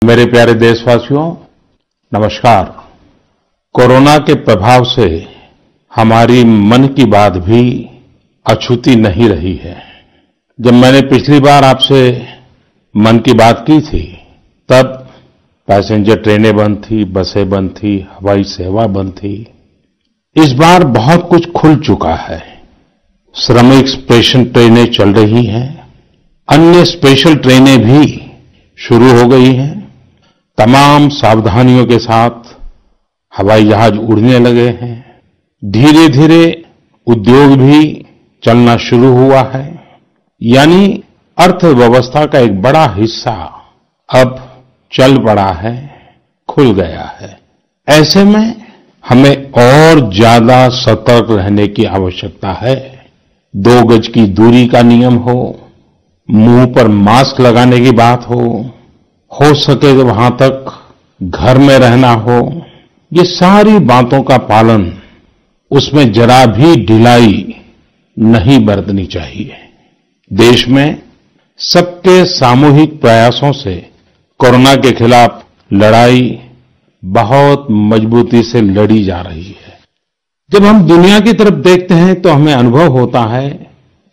मेरे प्यारे देशवासियों, नमस्कार। कोरोना के प्रभाव से हमारी मन की बात भी अछूती नहीं रही है। जब मैंने पिछली बार आपसे मन की बात की थी, तब पैसेंजर ट्रेनें बंद थी, बसें बंद थी, हवाई सेवा बंद थी। इस बार बहुत कुछ खुल चुका है। श्रमिक स्पेशल ट्रेनें चल रही हैं, अन्य स्पेशल ट्रेनें भी शुरू हो गई हैं। तमाम सावधानियों के साथ हवाई जहाज उड़ने लगे हैं। धीरे धीरे उद्योग भी चलना शुरू हुआ है, यानी अर्थव्यवस्था का एक बड़ा हिस्सा अब चल पड़ा है, खुल गया है। ऐसे में हमें और ज्यादा सतर्क रहने की आवश्यकता है। 2 गज की दूरी का नियम हो, मुंह पर मास्क लगाने की बात हो सके तो वहां तक घर में रहना हो, ये सारी बातों का पालन, उसमें जरा भी ढिलाई नहीं बरतनी चाहिए। देश में सबके सामूहिक प्रयासों से कोरोना के खिलाफ लड़ाई बहुत मजबूती से लड़ी जा रही है। जब हम दुनिया की तरफ देखते हैं तो हमें अनुभव होता है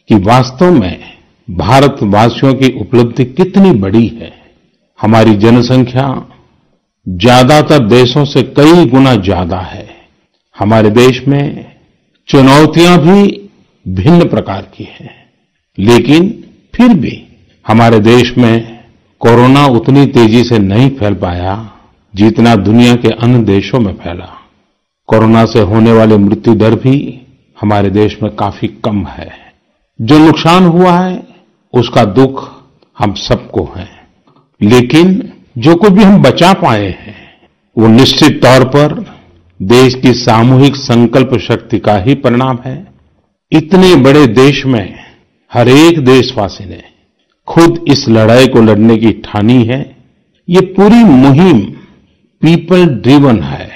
कि वास्तव में भारतवासियों की उपलब्धि कितनी बड़ी है। हमारी जनसंख्या ज्यादातर देशों से कई गुना ज्यादा है। हमारे देश में चुनौतियां भी भिन्न प्रकार की हैं, लेकिन फिर भी हमारे देश में कोरोना उतनी तेजी से नहीं फैल पाया जितना दुनिया के अन्य देशों में फैला। कोरोना से होने वाली मृत्यु दर भी हमारे देश में काफी कम है। जो नुकसान हुआ है उसका दुख हम सबको है, लेकिन जो कुछ भी हम बचा पाए हैं वो निश्चित तौर पर देश की सामूहिक संकल्प शक्ति का ही परिणाम है। इतने बड़े देश में हर एक देशवासी ने खुद इस लड़ाई को लड़ने की ठानी है। ये पूरी मुहिम पीपल ड्रिवन है।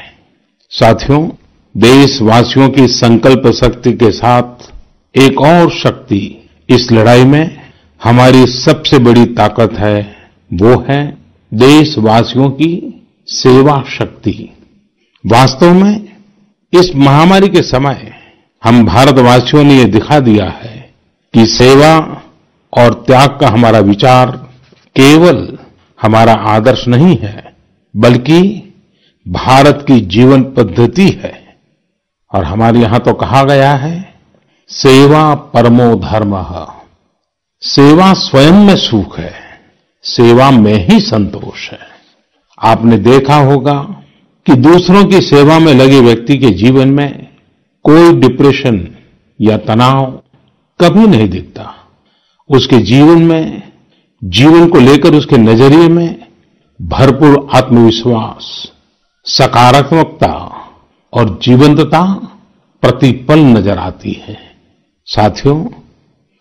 साथियों, देशवासियों की संकल्प शक्ति के साथ एक और शक्ति इस लड़ाई में हमारी सबसे बड़ी ताकत है, वो है देशवासियों की सेवा शक्ति। वास्तव में इस महामारी के समय हम भारतवासियों ने ये दिखा दिया है कि सेवा और त्याग का हमारा विचार केवल हमारा आदर्श नहीं है, बल्कि भारत की जीवन पद्धति है। और हमारे यहां तो कहा गया है, सेवा परमो धर्मः। सेवा स्वयं में सुख है, सेवा में ही संतोष है। आपने देखा होगा कि दूसरों की सेवा में लगे व्यक्ति के जीवन में कोई डिप्रेशन या तनाव कभी नहीं दिखता। उसके जीवन में, जीवन को लेकर उसके नजरिए में भरपूर आत्मविश्वास, सकारात्मकता और जीवंतता प्रतिपल नजर आती है। साथियों,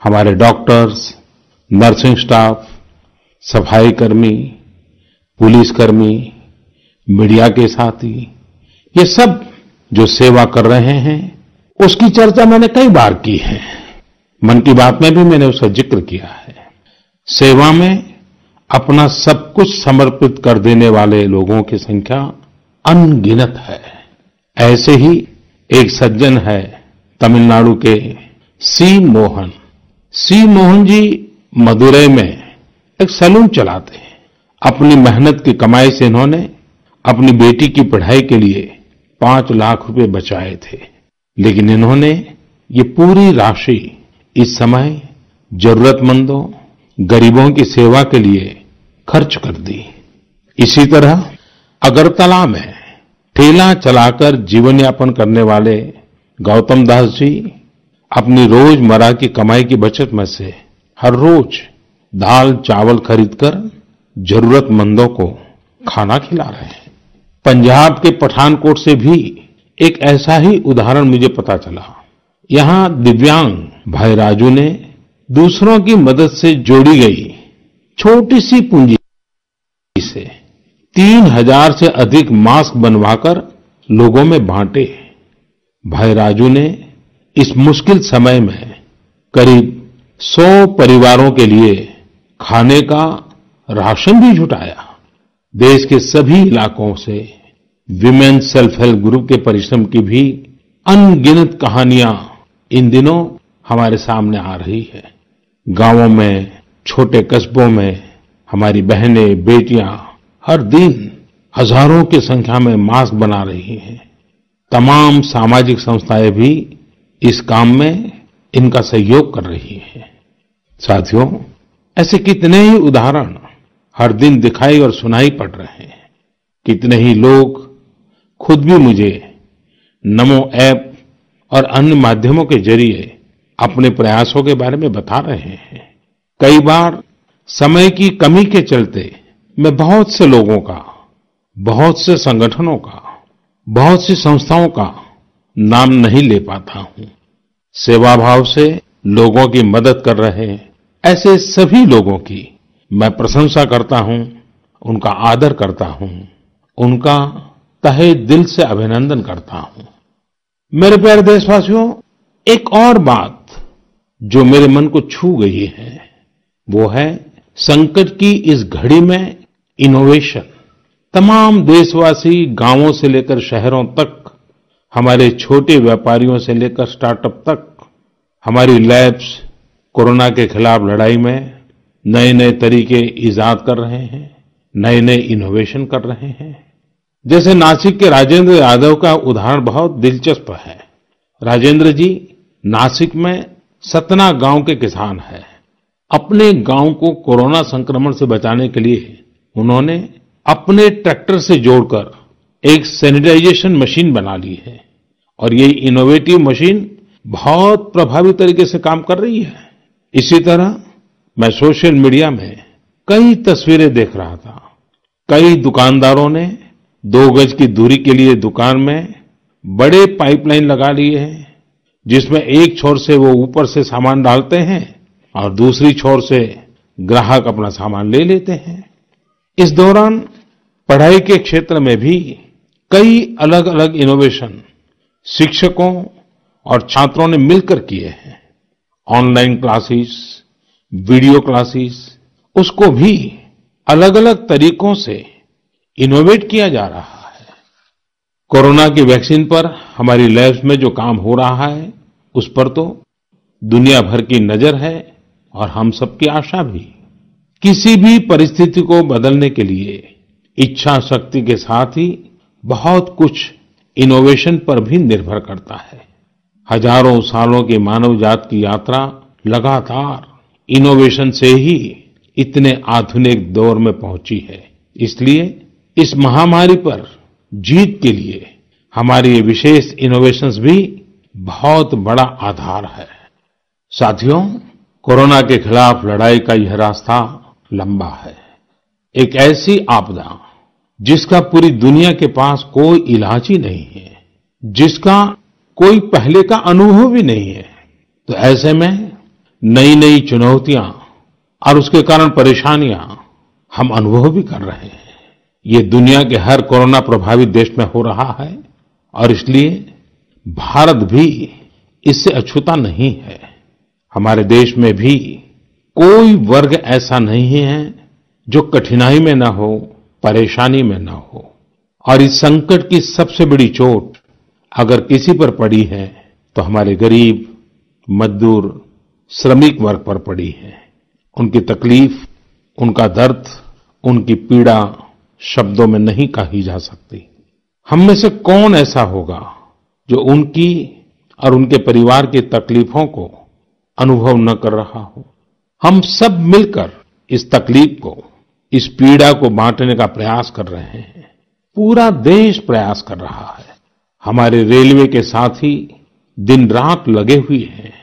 हमारे डॉक्टर्स, नर्सिंग स्टाफ, सफाई कर्मी, पुलिसकर्मी, मीडिया के साथी, ये सब जो सेवा कर रहे हैं, उसकी चर्चा मैंने कई बार की है। मन की बात में भी मैंने उसका जिक्र किया है। सेवा में अपना सब कुछ समर्पित कर देने वाले लोगों की संख्या अनगिनत है। ऐसे ही एक सज्जन है तमिलनाडु के सी मोहन। सी मोहन जी मदुरई में एक सैलून चलाते हैं। अपनी मेहनत की कमाई से इन्होंने अपनी बेटी की पढ़ाई के लिए 5 लाख रुपए बचाए थे, लेकिन इन्होंने ये पूरी राशि इस समय जरूरतमंदों, गरीबों की सेवा के लिए खर्च कर दी। इसी तरह अगरतला में ठेला चलाकर जीवन यापन करने वाले गौतम दास जी अपनी रोजमर्रा की कमाई की बचत में से हर रोज दाल चावल खरीदकर जरूरतमंदों को खाना खिला रहे हैं। पंजाब के पठानकोट से भी एक ऐसा ही उदाहरण मुझे पता चला। यहां दिव्यांग भाई राजू ने दूसरों की मदद से जोड़ी गई छोटी सी पूंजी से 3000 से अधिक मास्क बनवाकर लोगों में बांटे। भाई राजू ने इस मुश्किल समय में करीब 100 परिवारों के लिए खाने का राशन भी जुटाया। देश के सभी इलाकों से विमेन सेल्फ हेल्प ग्रुप के परिश्रम की भी अनगिनत कहानियां इन दिनों हमारे सामने आ रही है। गांवों में, छोटे कस्बों में हमारी बहनें, बेटियां हर दिन हजारों की संख्या में मास्क बना रही हैं। तमाम सामाजिक संस्थाएं भी इस काम में इनका सहयोग कर रही हैं। साथियों, ऐसे कितने ही उदाहरण हर दिन दिखाई और सुनाई पड़ रहे हैं। कितने ही लोग खुद भी मुझे नमो ऐप और अन्य माध्यमों के जरिए अपने प्रयासों के बारे में बता रहे हैं। कई बार समय की कमी के चलते मैं बहुत से लोगों का, बहुत से संगठनों का, बहुत सी संस्थाओं का नाम नहीं ले पाता हूं। सेवाभाव से लोगों की मदद कर रहे ऐसे सभी लोगों की मैं प्रशंसा करता हूं, उनका आदर करता हूं, उनका तहे दिल से अभिनंदन करता हूं। मेरे प्यारे देशवासियों, एक और बात जो मेरे मन को छू गई है वो है संकट की इस घड़ी में इनोवेशन। तमाम देशवासी गांवों से लेकर शहरों तक, हमारे छोटे व्यापारियों से लेकर स्टार्टअप तक, हमारी लैब्स कोरोना के खिलाफ लड़ाई में नए नए तरीके इजाद कर रहे हैं, नए नए इनोवेशन कर रहे हैं। जैसे नासिक के राजेंद्र यादव का उदाहरण बहुत दिलचस्प है। राजेंद्र जी नासिक में सतना गांव के किसान हैं। अपने गांव को कोरोना संक्रमण से बचाने के लिए उन्होंने अपने ट्रैक्टर से जोड़कर एक सैनिटाइजेशन मशीन बना ली है और ये इनोवेटिव मशीन बहुत प्रभावी तरीके से काम कर रही है। इसी तरह मैं सोशल मीडिया में कई तस्वीरें देख रहा था। कई दुकानदारों ने 2 गज की दूरी के लिए दुकान में बड़े पाइपलाइन लगा लिए हैं, जिसमें एक छोर से वो ऊपर से सामान डालते हैं और दूसरी छोर से ग्राहक अपना सामान ले लेते हैं। इस दौरान पढ़ाई के क्षेत्र में भी कई अलग अलग इनोवेशन शिक्षकों और छात्रों ने मिलकर किए हैं। ऑनलाइन क्लासेस, वीडियो क्लासेस, उसको भी अलग अलग तरीकों से इनोवेट किया जा रहा है। कोरोना की वैक्सीन पर हमारी लैब्स में जो काम हो रहा है उस पर तो दुनिया भर की नजर है और हम सबकी आशा भी। किसी भी परिस्थिति को बदलने के लिए इच्छा शक्ति के साथ ही बहुत कुछ इनोवेशन पर भी निर्भर करता है। हजारों सालों की मानव जात की यात्रा लगातार इनोवेशन से ही इतने आधुनिक दौर में पहुंची है। इसलिए इस महामारी पर जीत के लिए हमारे ये विशेष इनोवेशंस भी बहुत बड़ा आधार है। साथियों, कोरोना के खिलाफ लड़ाई का यह रास्ता लंबा है। एक ऐसी आपदा जिसका पूरी दुनिया के पास कोई इलाज ही नहीं है, जिसका कोई पहले का अनुभव भी नहीं है, तो ऐसे में नई नई चुनौतियां और उसके कारण परेशानियां हम अनुभव भी कर रहे हैं। ये दुनिया के हर कोरोना प्रभावित देश में हो रहा है और इसलिए भारत भी इससे अछूता नहीं है। हमारे देश में भी कोई वर्ग ऐसा नहीं है जो कठिनाई में न हो, परेशानी में न हो। और इस संकट की सबसे बड़ी चोट अगर किसी पर पड़ी है तो हमारे गरीब, मजदूर, श्रमिक वर्ग पर पड़ी है। उनकी तकलीफ, उनका दर्द, उनकी पीड़ा शब्दों में नहीं कही जा सकती। हम में से कौन ऐसा होगा जो उनकी और उनके परिवार की तकलीफों को अनुभव न कर रहा हो। हम सब मिलकर इस तकलीफ को, इस पीड़ा को बांटने का प्रयास कर रहे हैं। पूरा देश प्रयास कर रहा है। हमारे रेलवे के साथी दिन रात लगे हुए हैं।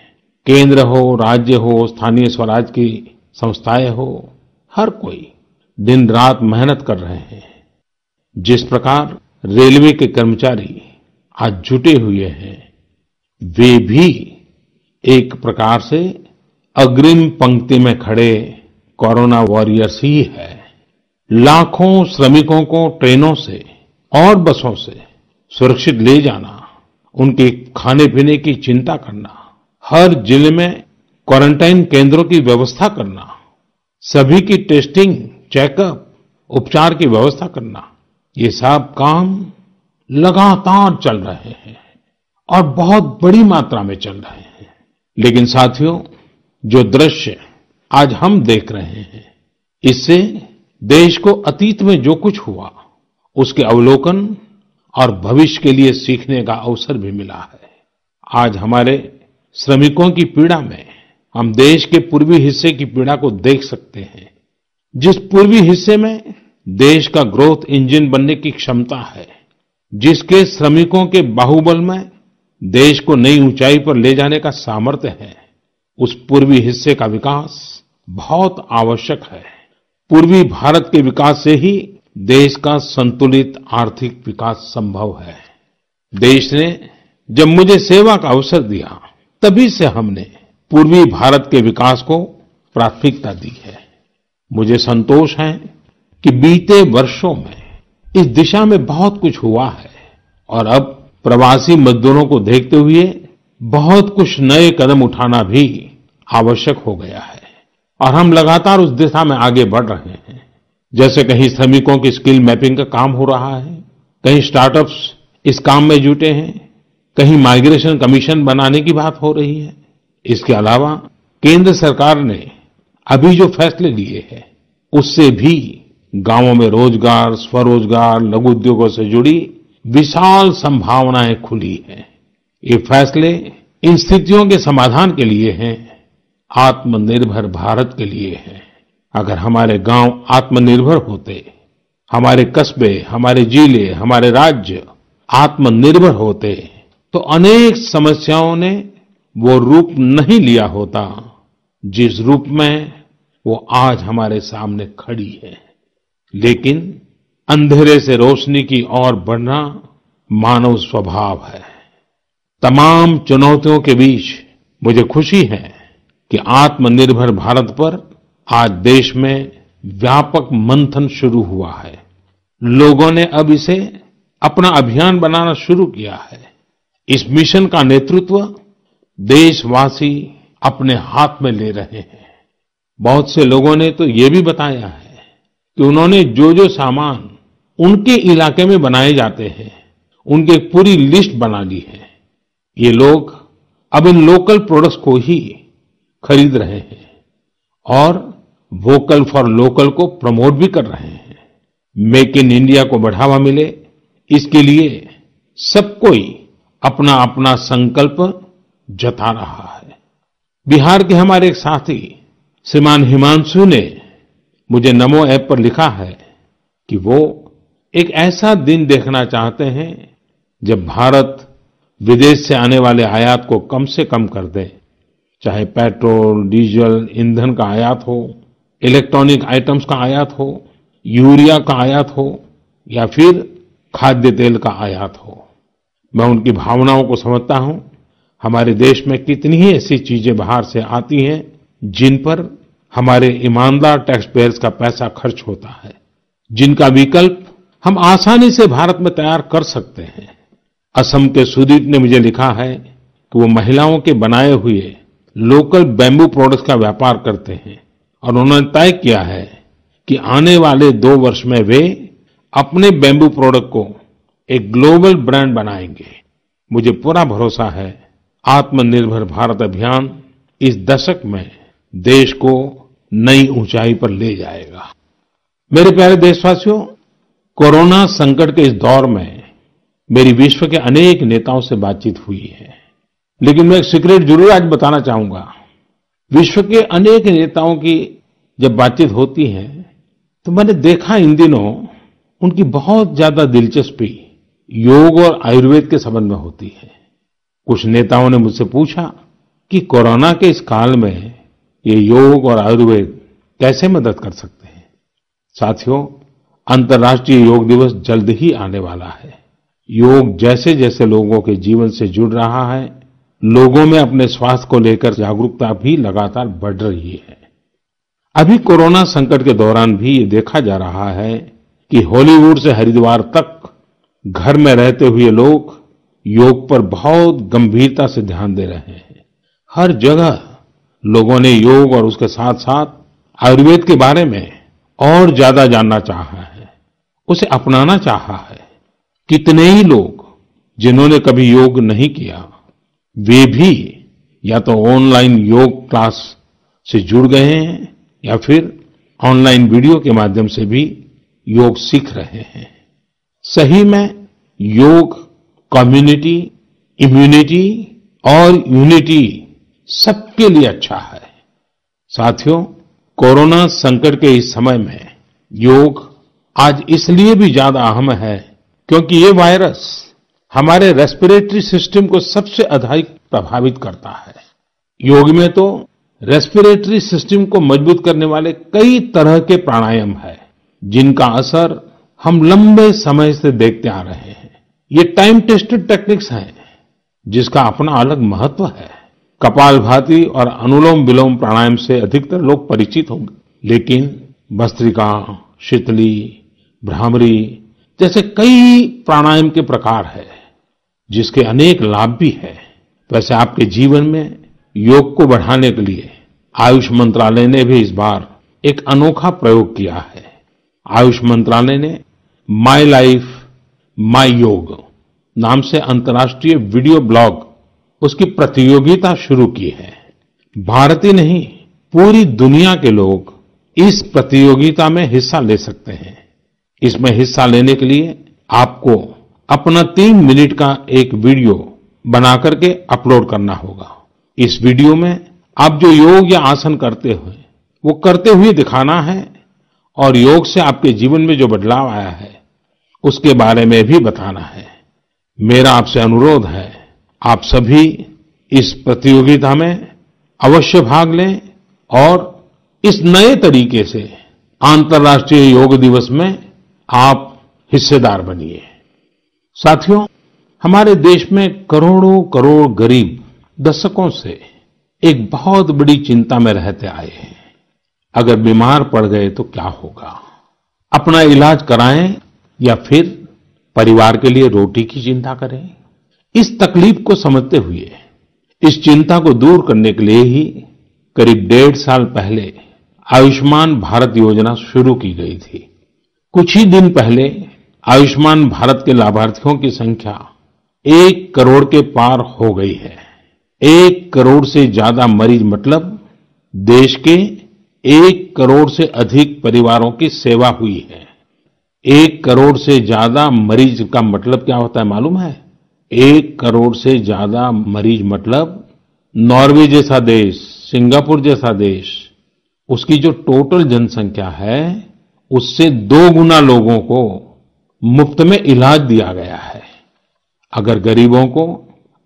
केंद्र हो, राज्य हो, स्थानीय स्वराज की संस्थाएं हो, हर कोई दिन रात मेहनत कर रहे हैं। जिस प्रकार रेलवे के कर्मचारी आज जुटे हुए हैं, वे भी एक प्रकार से अग्रिम पंक्ति में खड़े कोरोना वॉरियर्स ही है। लाखों श्रमिकों को ट्रेनों से और बसों से सुरक्षित ले जाना, उनके खाने पीने की चिंता करना, हर जिले में क्वारंटाइन केंद्रों की व्यवस्था करना, सभी की टेस्टिंग, चेकअप, उपचार की व्यवस्था करना, ये सब काम लगातार चल रहे हैं और बहुत बड़ी मात्रा में चल रहे हैं। लेकिन साथियों, जो दृश्य आज हम देख रहे हैं, इससे देश को अतीत में जो कुछ हुआ उसके अवलोकन और भविष्य के लिए सीखने का अवसर भी मिला है। आज हमारे श्रमिकों की पीड़ा में हम देश के पूर्वी हिस्से की पीड़ा को देख सकते हैं। जिस पूर्वी हिस्से में देश का ग्रोथ इंजन बनने की क्षमता है, जिसके श्रमिकों के बाहुबल में देश को नई ऊंचाई पर ले जाने का सामर्थ्य है, उस पूर्वी हिस्से का विकास बहुत आवश्यक है। पूर्वी भारत के विकास से ही देश का संतुलित आर्थिक विकास संभव है। देश ने जब मुझे सेवा का अवसर दिया, तभी से हमने पूर्वी भारत के विकास को प्राथमिकता दी है। मुझे संतोष है कि बीते वर्षों में इस दिशा में बहुत कुछ हुआ है और अब प्रवासी मजदूरों को देखते हुए बहुत कुछ नए कदम उठाना भी आवश्यक हो गया है और हम लगातार उस दिशा में आगे बढ़ रहे हैं। जैसे कहीं श्रमिकों की स्किल मैपिंग का काम हो रहा है, कहीं स्टार्टअप्स इस काम में जुटे हैं, कहीं माइग्रेशन कमीशन बनाने की बात हो रही है। इसके अलावा केंद्र सरकार ने अभी जो फैसले लिए हैं, उससे भी गांवों में रोजगार, स्वरोजगार, लघु उद्योगों से जुड़ी विशाल संभावनाएं खुली हैं। ये फैसले इन स्थितियों के समाधान के लिए हैं, आत्मनिर्भर भारत के लिए हैं। अगर हमारे गांव आत्मनिर्भर होते, हमारे कस्बे, हमारे जिले, हमारे राज्य आत्मनिर्भर होते, तो अनेक समस्याओं ने वो रूप नहीं लिया होता जिस रूप में वो आज हमारे सामने खड़ी है। लेकिन अंधेरे से रोशनी की ओर बढ़ना मानव स्वभाव है। तमाम चुनौतियों के बीच मुझे खुशी है कि आत्मनिर्भर भारत पर आज देश में व्यापक मंथन शुरू हुआ है। लोगों ने अब इसे अपना अभियान बनाना शुरू किया है। इस मिशन का नेतृत्व देशवासी अपने हाथ में ले रहे हैं। बहुत से लोगों ने तो ये भी बताया है कि उन्होंने जो जो सामान उनके इलाके में बनाए जाते हैं, उनकी एक पूरी लिस्ट बना ली है। ये लोग अब इन लोकल प्रोडक्ट्स को ही खरीद रहे हैं और वोकल फॉर लोकल को प्रमोट भी कर रहे हैं। मेक इन इंडिया को बढ़ावा मिले, इसके लिए सब कोई अपना अपना संकल्प जता रहा है। बिहार के हमारे एक साथी श्रीमान हिमांशु ने मुझे नमो ऐप पर लिखा है कि वो एक ऐसा दिन देखना चाहते हैं जब भारत विदेश से आने वाले आयात को कम से कम कर दे, चाहे पेट्रोल, डीजल, ईंधन का आयात हो, इलेक्ट्रॉनिक आइटम्स का आयात हो, यूरिया का आयात हो या फिर खाद्य तेल का आयात हो। मैं उनकी भावनाओं को समझता हूं। हमारे देश में कितनी ही ऐसी चीजें बाहर से आती हैं जिन पर हमारे ईमानदार टैक्स पेयर्स का पैसा खर्च होता है, जिनका विकल्प हम आसानी से भारत में तैयार कर सकते हैं। असम के सुदीप ने मुझे लिखा है कि वो महिलाओं के बनाए हुए लोकल बैम्बू प्रोडक्ट्स का व्यापार करते हैं और उन्होंने तय किया है कि आने वाले 2 वर्ष में वे अपने बैम्बू प्रोडक्ट को एक ग्लोबल ब्रांड बनाएंगे। मुझे पूरा भरोसा है आत्मनिर्भर भारत अभियान इस दशक में देश को नई ऊंचाई पर ले जाएगा। मेरे प्यारे देशवासियों, कोरोना संकट के इस दौर में मेरी विश्व के अनेक नेताओं से बातचीत हुई है, लेकिन मैं एक सीक्रेट जरूर आज बताना चाहूंगा। विश्व के अनेक नेताओं की जब बातचीत होती है तो मैंने देखा इन दिनों उनकी बहुत ज्यादा दिलचस्पी योग और आयुर्वेद के संबंध में होती है। कुछ नेताओं ने मुझसे पूछा कि कोरोना के इस काल में ये योग और आयुर्वेद कैसे मदद कर सकते हैं। साथियों, अंतर्राष्ट्रीय योग दिवस जल्द ही आने वाला है। योग जैसे जैसे लोगों के जीवन से जुड़ रहा है, लोगों में अपने स्वास्थ्य को लेकर जागरूकता भी लगातार बढ़ रही है। अभी कोरोना संकट के दौरान भी ये देखा जा रहा है कि हॉलीवुड से हरिद्वार तक घर में रहते हुए लोग योग पर बहुत गंभीरता से ध्यान दे रहे हैं। हर जगह लोगों ने योग और उसके साथ साथ आयुर्वेद के बारे में और ज्यादा जानना चाहा है, उसे अपनाना चाहा है। कितने ही लोग जिन्होंने कभी योग नहीं किया, वे भी या तो ऑनलाइन योग क्लास से जुड़ गए हैं या फिर ऑनलाइन वीडियो के माध्यम से भी योग सीख रहे हैं। सही में योग कम्युनिटी, इम्यूनिटी और यूनिटी सबके लिए अच्छा है। साथियों, कोरोना संकट के इस समय में योग आज इसलिए भी ज्यादा अहम है क्योंकि ये वायरस हमारे रेस्पिरेटरी सिस्टम को सबसे अधिक प्रभावित करता है। योग में तो रेस्पिरेटरी सिस्टम को मजबूत करने वाले कई तरह के प्राणायाम है, जिनका असर हम लंबे समय से देखते आ रहे हैं। ये टाइम टेस्टेड टेक्निक्स हैं, जिसका अपना अलग महत्व है। कपालभाति और अनुलोम विलोम प्राणायाम से अधिकतर लोग परिचित होंगे, लेकिन भस्त्रिका, शीतली, भ्रामरी जैसे कई प्राणायाम के प्रकार है, जिसके अनेक लाभ भी है। वैसे आपके जीवन में योग को बढ़ाने के लिए आयुष मंत्रालय ने भी इस बार एक अनोखा प्रयोग किया है। आयुष मंत्रालय ने माय लाइफ माय योग नाम से अंतर्राष्ट्रीय वीडियो ब्लॉग उसकी प्रतियोगिता शुरू की है। भारत ही नहीं, पूरी दुनिया के लोग इस प्रतियोगिता में हिस्सा ले सकते हैं। इसमें हिस्सा लेने के लिए आपको अपना 3 मिनट का एक वीडियो बना करके अपलोड करना होगा। इस वीडियो में आप जो योग या आसन करते हुए वो करते हुए दिखाना है और योग से आपके जीवन में जो बदलाव आया है उसके बारे में भी बताना है। मेरा आपसे अनुरोध है, आप सभी इस प्रतियोगिता में अवश्य भाग लें और इस नए तरीके से अंतर्राष्ट्रीय योग दिवस में आप हिस्सेदार बनिए। साथियों, हमारे देश में करोड़ों करोड़ गरीब दशकों से एक बहुत बड़ी चिंता में रहते आए हैं। अगर बीमार पड़ गए तो क्या होगा? अपना इलाज कराएं या फिर परिवार के लिए रोटी की चिंता करें? इस तकलीफ को समझते हुए इस चिंता को दूर करने के लिए ही करीब 1.5 साल पहले आयुष्मान भारत योजना शुरू की गई थी। कुछ ही दिन पहले आयुष्मान भारत के लाभार्थियों की संख्या 1 करोड़ के पार हो गई है। 1 करोड़ से ज्यादा मरीज मतलब देश के 1 करोड़ से अधिक परिवारों की सेवा हुई है। 1 करोड़ से ज्यादा मरीज का मतलब क्या होता है मालूम है? 1 करोड़ से ज्यादा मरीज मतलब नॉर्वे जैसा देश, सिंगापुर जैसा देश, उसकी जो टोटल जनसंख्या है उससे 2 गुना लोगों को मुफ्त में इलाज दिया गया है। अगर गरीबों को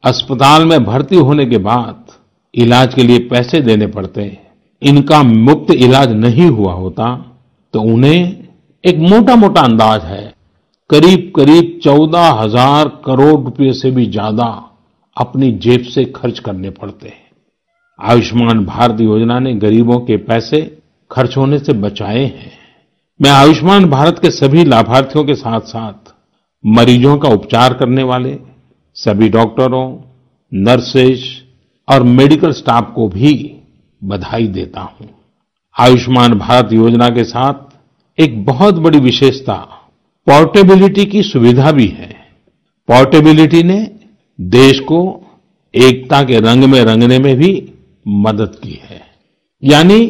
अस्पताल में भर्ती होने के बाद इलाज के लिए पैसे देने पड़ते, इनका मुफ्त इलाज नहीं हुआ होता, तो उन्हें एक मोटा-मोटा अंदाज है करीब करीब 14,000 करोड़ रुपए से भी ज्यादा अपनी जेब से खर्च करने पड़ते हैं। आयुष्मान भारत योजना ने गरीबों के पैसे खर्च होने से बचाए हैं। मैं आयुष्मान भारत के सभी लाभार्थियों के साथ साथ मरीजों का उपचार करने वाले सभी डॉक्टरों, नर्सेज और मेडिकल स्टाफ को भी बधाई देता हूं। आयुष्मान भारत योजना के साथ एक बहुत बड़ी विशेषता पोर्टेबिलिटी की सुविधा भी है। पोर्टेबिलिटी ने देश को एकता के रंग में रंगने में भी मदद की है। यानी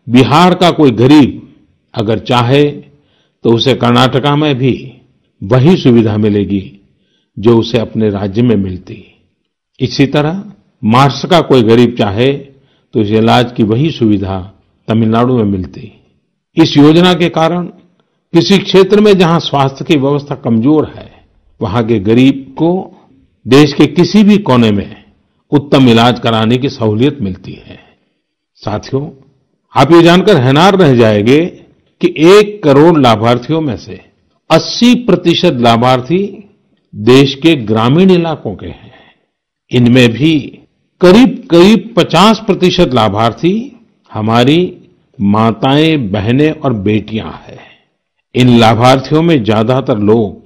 बिहार का कोई गरीब अगर चाहे तो उसे कर्नाटका में भी वही सुविधा मिलेगी जो उसे अपने राज्य में मिलती। इसी तरह महाराष्ट्र का कोई गरीब चाहे तो उसे इलाज की वही सुविधा तमिलनाडु में मिलती। इस योजना के कारण किसी क्षेत्र में जहां स्वास्थ्य की व्यवस्था कमजोर है, वहां के गरीब को देश के किसी भी कोने में उत्तम इलाज कराने की सहूलियत मिलती है। साथियों, आप ये जानकर हैरान रह जाएंगे कि 1 करोड़ लाभार्थियों में से 80% लाभार्थी देश के ग्रामीण इलाकों के हैं। इनमें भी करीब करीब 50% लाभार्थी हमारी माताएं, बहनें और बेटियां हैं। इन लाभार्थियों में ज्यादातर लोग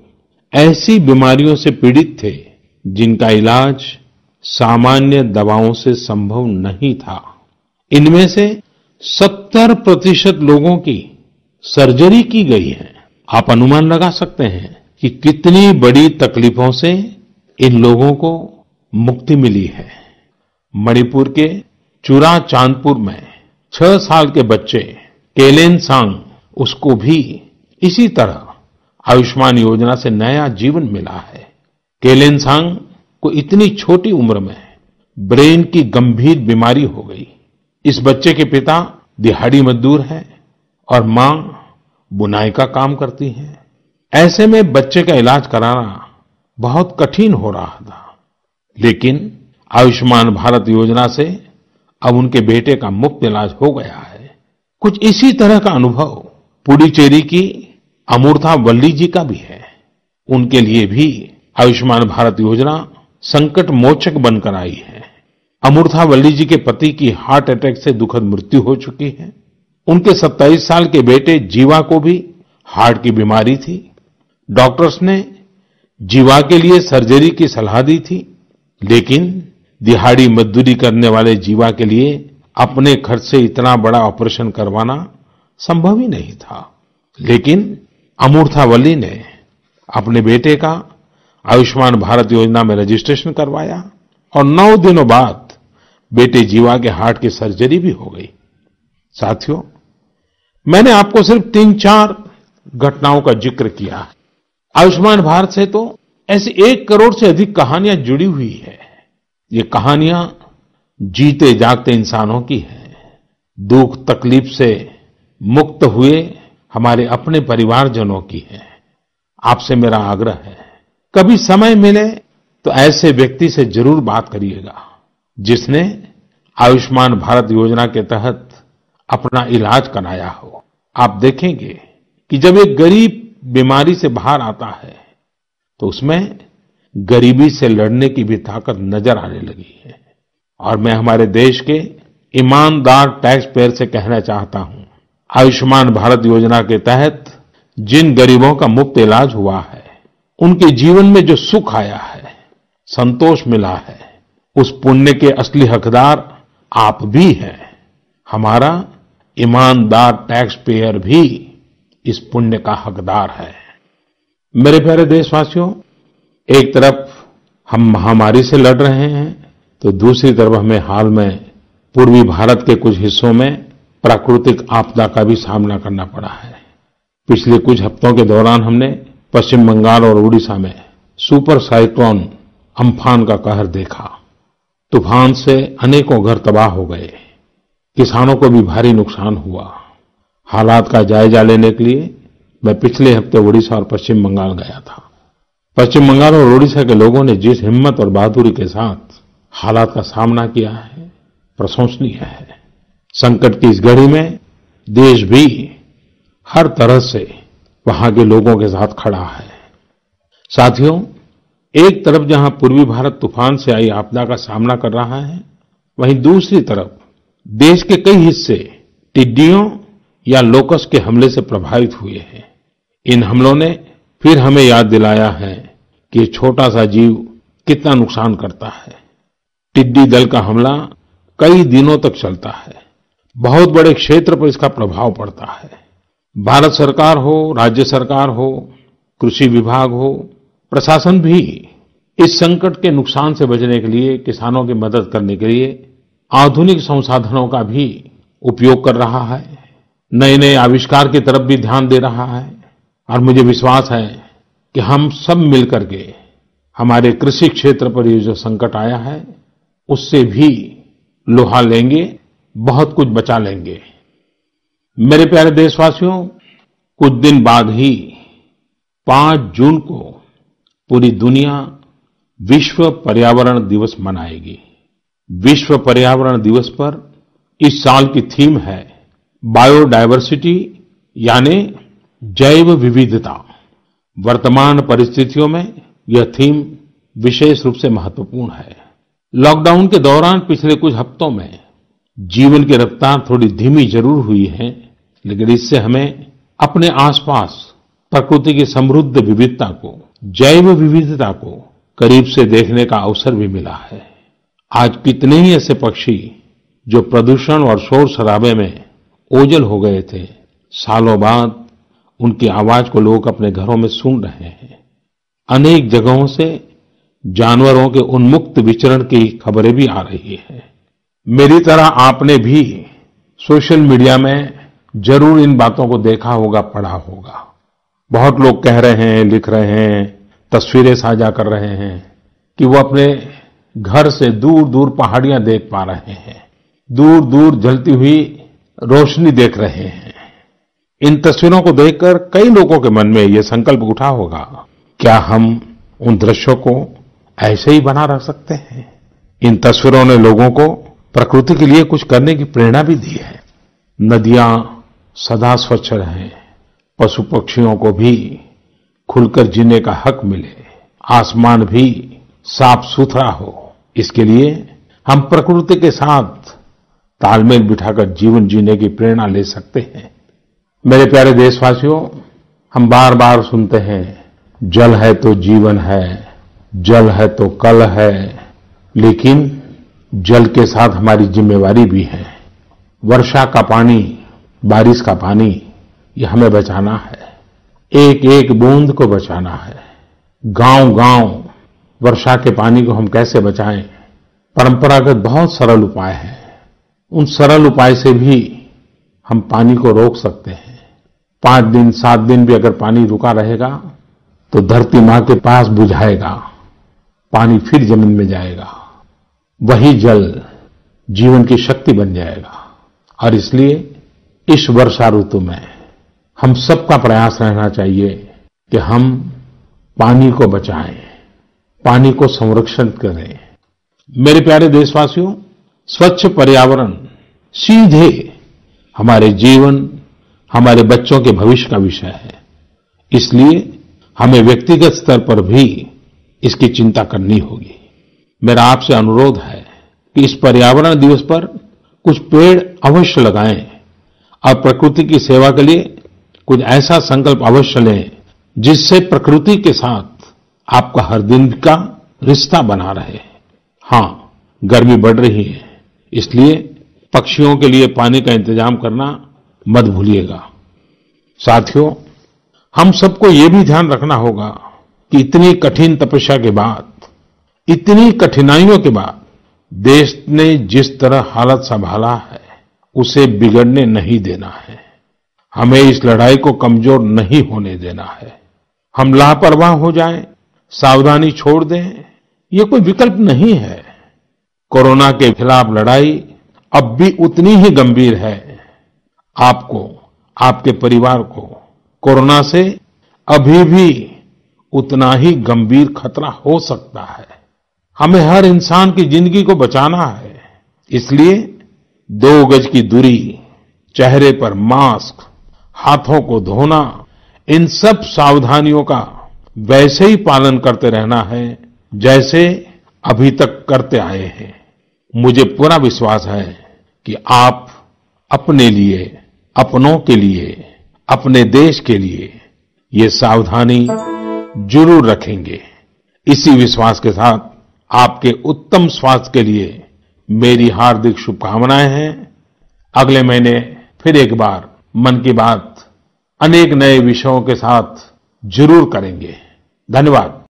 ऐसी बीमारियों से पीड़ित थे जिनका इलाज सामान्य दवाओं से संभव नहीं था। इनमें से 70% लोगों की सर्जरी की गई है। आप अनुमान लगा सकते हैं कि कितनी बड़ी तकलीफों से इन लोगों को मुक्ति मिली है। मणिपुर के चुराचांदपुर में 6 साल के बच्चे केलेनसांग, उसको भी इसी तरह आयुष्मान योजना से नया जीवन मिला है। केलेनसांग को इतनी छोटी उम्र में ब्रेन की गंभीर बीमारी हो गई। इस बच्चे के पिता दिहाड़ी मजदूर हैं और मां बुनाई का काम करती हैं। ऐसे में बच्चे का इलाज कराना बहुत कठिन हो रहा था, लेकिन आयुष्मान भारत योजना से अब उनके बेटे का मुफ्त इलाज हो गया है। कुछ इसी तरह का अनुभव पुडुचेरी की अमूर्था वल्ली जी का भी है। उनके लिए भी आयुष्मान भारत योजना संकट मोचक बनकर आई है। अमूर्था वल्ली जी के पति की हार्ट अटैक से दुखद मृत्यु हो चुकी है। उनके 27 साल के बेटे जीवा को भी हार्ट की बीमारी थी। डॉक्टर्स ने जीवा के लिए सर्जरी की सलाह दी थी, लेकिन दिहाड़ी मजदूरी करने वाले जीवा के लिए अपने खर्च से इतना बड़ा ऑपरेशन करवाना संभव ही नहीं था। लेकिन अमूर्था वल्ली ने अपने बेटे का आयुष्मान भारत योजना में रजिस्ट्रेशन करवाया और 9 दिनों बाद बेटे जीवा के हार्ट की सर्जरी भी हो गई। साथियों, मैंने आपको सिर्फ 3-4 घटनाओं का जिक्र किया है। आयुष्मान भारत से तो ऐसी 1 करोड़ से अधिक कहानियां जुड़ी हुई है। ये कहानियां जीते जागते इंसानों की हैं। दुख तकलीफ से मुक्त हुए हमारे अपने परिवारजनों की है। आपसे मेरा आग्रह है, कभी समय मिले तो ऐसे व्यक्ति से जरूर बात करिएगा जिसने आयुष्मान भारत योजना के तहत अपना इलाज कराया हो। आप देखेंगे कि जब एक गरीब बीमारी से बाहर आता है तो उसमें गरीबी से लड़ने की भी ताकत नजर आने लगी है। और मैं हमारे देश के ईमानदार टैक्स पेयर से कहना चाहता हूं, आयुष्मान भारत योजना के तहत जिन गरीबों का मुफ्त इलाज हुआ है, उनके जीवन में जो सुख आया है, संतोष मिला है, उस पुण्य के असली हकदार आप भी हैं। हमारा ईमानदार टैक्स पेयर भी इस पुण्य का हकदार है। मेरे प्यारे देशवासियों, एक तरफ हम महामारी से लड़ रहे हैं तो दूसरी तरफ हमें हाल में पूर्वी भारत के कुछ हिस्सों में प्राकृतिक आपदा का भी सामना करना पड़ा है। पिछले कुछ हफ्तों के दौरान हमने पश्चिम बंगाल और उड़ीसा में सुपर साइक्लोन अम्फान का कहर देखा। तूफान से अनेकों घर तबाह हो गए, किसानों को भी भारी नुकसान हुआ। हालात का जायजा लेने के लिए मैं पिछले हफ्ते उड़ीसा और पश्चिम बंगाल गया था। पश्चिम बंगाल और उड़ीसा के लोगों ने जिस हिम्मत और बहादुरी के साथ हालात का सामना किया है, प्रशंसनीय है। संकट की इस घड़ी में देश भी हर तरह से वहां के लोगों के साथ खड़ा है। साथियों, एक तरफ जहां पूर्वी भारत तूफान से आई आपदा का सामना कर रहा है, वहीं दूसरी तरफ देश के कई हिस्से टिड्डियों या लोकस्ट के हमले से प्रभावित हुए हैं। इन हमलों ने फिर हमें याद दिलाया है कि ये छोटा सा जीव कितना नुकसान करता है। टिड्डी दल का हमला कई दिनों तक चलता है। बहुत बड़े क्षेत्र पर इसका प्रभाव पड़ता है। भारत सरकार हो, राज्य सरकार हो, कृषि विभाग हो, प्रशासन भी इस संकट के नुकसान से बचने के लिए, किसानों की मदद करने के लिए आधुनिक संसाधनों का भी उपयोग कर रहा है। नए नए आविष्कार की तरफ भी ध्यान दे रहा है। और मुझे विश्वास है कि हम सब मिलकर के हमारे कृषि क्षेत्र पर ये जो संकट आया है, उससे भी लोहा लेंगे, बहुत कुछ बचा लेंगे। मेरे प्यारे देशवासियों, कुछ दिन बाद ही 5 जून को पूरी दुनिया विश्व पर्यावरण दिवस मनाएगी। विश्व पर्यावरण दिवस पर इस साल की थीम है बायोडायवर्सिटी, यानी जैव विविधता। वर्तमान परिस्थितियों में यह थीम विशेष रूप से महत्वपूर्ण है। लॉकडाउन के दौरान पिछले कुछ हफ्तों में जीवन की रफ्तार थोड़ी धीमी जरूर हुई है, लेकिन इससे हमें अपने आसपास प्रकृति की समृद्ध विविधता को, जैव विविधता को करीब से देखने का अवसर भी मिला है। आज कितने ही ऐसे पक्षी जो प्रदूषण और शोर शराबे में ओझल हो गए थे, सालों बाद उनकी आवाज को लोग अपने घरों में सुन रहे हैं। अनेक जगहों से जानवरों के उन्मुक्त विचरण की खबरें भी आ रही हैं। मेरी तरह आपने भी सोशल मीडिया में जरूर इन बातों को देखा होगा, पढ़ा होगा। बहुत लोग कह रहे हैं, लिख रहे हैं, तस्वीरें साझा कर रहे हैं कि वो अपने घर से दूर दूर पहाड़ियां देख पा रहे हैं, दूर दूर जलती हुई रोशनी देख रहे हैं। इन तस्वीरों को देखकर कई लोगों के मन में ये संकल्प उठा होगा, क्या हम उन दृश्यों को ऐसे ही बना रख सकते हैं? इन तस्वीरों ने लोगों को प्रकृति के लिए कुछ करने की प्रेरणा भी दी है। नदियां सदा स्वच्छ रहें, पशु पक्षियों को भी खुलकर जीने का हक मिले, आसमान भी साफ सुथरा हो, इसके लिए हम प्रकृति के साथ तालमेल बिठाकर जीवन जीने की प्रेरणा ले सकते हैं। मेरे प्यारे देशवासियों, हम बार बार सुनते हैं, जल है तो जीवन है, जल है तो कल है, लेकिन जल के साथ हमारी जिम्मेवारी भी है। वर्षा का पानी, बारिश का पानी, ये हमें बचाना है, एक एक बूंद को बचाना है। गांव गांव वर्षा के पानी को हम कैसे बचाएं? परंपरागत बहुत सरल उपाय हैं। उन सरल उपाय से भी हम पानी को रोक सकते हैं। 5 दिन 7 दिन भी अगर पानी रुका रहेगा तो धरती मां के पास बुझाएगा, पानी फिर जमीन में जाएगा, वही जल जीवन की शक्ति बन जाएगा। और इसलिए इस वर्षा ऋतु में हम सबका प्रयास रहना चाहिए कि हम पानी को बचाएं, पानी को संरक्षण करें। मेरे प्यारे देशवासियों, स्वच्छ पर्यावरण सीधे हमारे जीवन, हमारे बच्चों के भविष्य का विषय है। इसलिए हमें व्यक्तिगत स्तर पर भी इसकी चिंता करनी होगी। मेरा आपसे अनुरोध है कि इस पर्यावरण दिवस पर कुछ पेड़ अवश्य लगाएं और प्रकृति की सेवा के लिए कुछ ऐसा संकल्प अवश्य लें जिससे प्रकृति के साथ आपका हर दिन का रिश्ता बना रहे। हाँ, गर्मी बढ़ रही है, इसलिए पक्षियों के लिए पानी का इंतजाम करना मत भूलिएगा। साथियों, हम सबको ये भी ध्यान रखना होगा कि इतनी कठिन तपस्या के बाद, इतनी कठिनाइयों के बाद देश ने जिस तरह हालत संभाला है, उसे बिगड़ने नहीं देना है। हमें इस लड़ाई को कमजोर नहीं होने देना है। हम लापरवाह हो जाएं, सावधानी छोड़ दें, ये कोई विकल्प नहीं है। कोरोना के खिलाफ लड़ाई अब भी उतनी ही गंभीर है। आपको, आपके परिवार को कोरोना से अभी भी उतना ही गंभीर खतरा हो सकता है। हमें हर इंसान की जिंदगी को बचाना है। इसलिए 2 गज की दूरी, चेहरे पर मास्क, हाथों को धोना, इन सब सावधानियों का वैसे ही पालन करते रहना है जैसे अभी तक करते आए हैं। मुझे पूरा विश्वास है कि आप अपने लिए, अपनों के लिए, अपने देश के लिए ये सावधानी जरूर रखेंगे। इसी विश्वास के साथ आपके उत्तम स्वास्थ्य के लिए मेरी हार्दिक शुभकामनाएं हैं। अगले महीने फिर एक बार मन की बात अनेक नए विषयों के साथ जरूर करेंगे। धन्यवाद।